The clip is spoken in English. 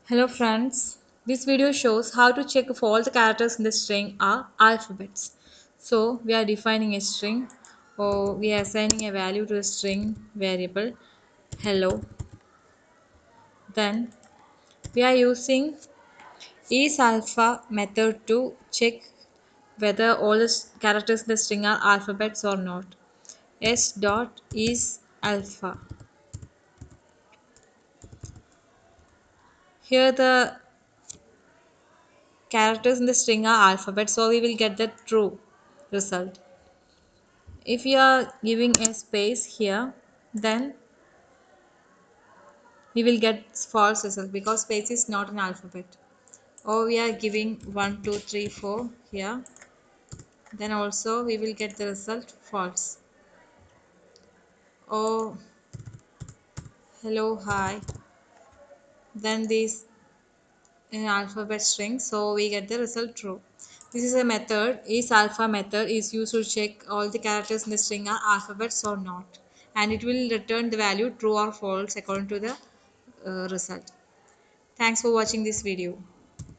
Hello friends, this video shows how to check if all the characters in the string are alphabets. So we are defining a string or we are assigning a value to a string variable hello. Then we are using isalpha method to check whether all the characters in the string are alphabets or not. S dot is alpha. Here the characters in the string are alphabets, so we will get the true result. If you are giving a space here, then we will get false result because space is not an alphabet. Or we are giving 1 2 3 4 here, then also we will get the result false. Or hello hi, then this in alphabet string, so we get the result true. This is a method, is alpha method is used to check all the characters in the string are alphabets or not, and it will return the value true or false according to the result. Thanks for watching this video.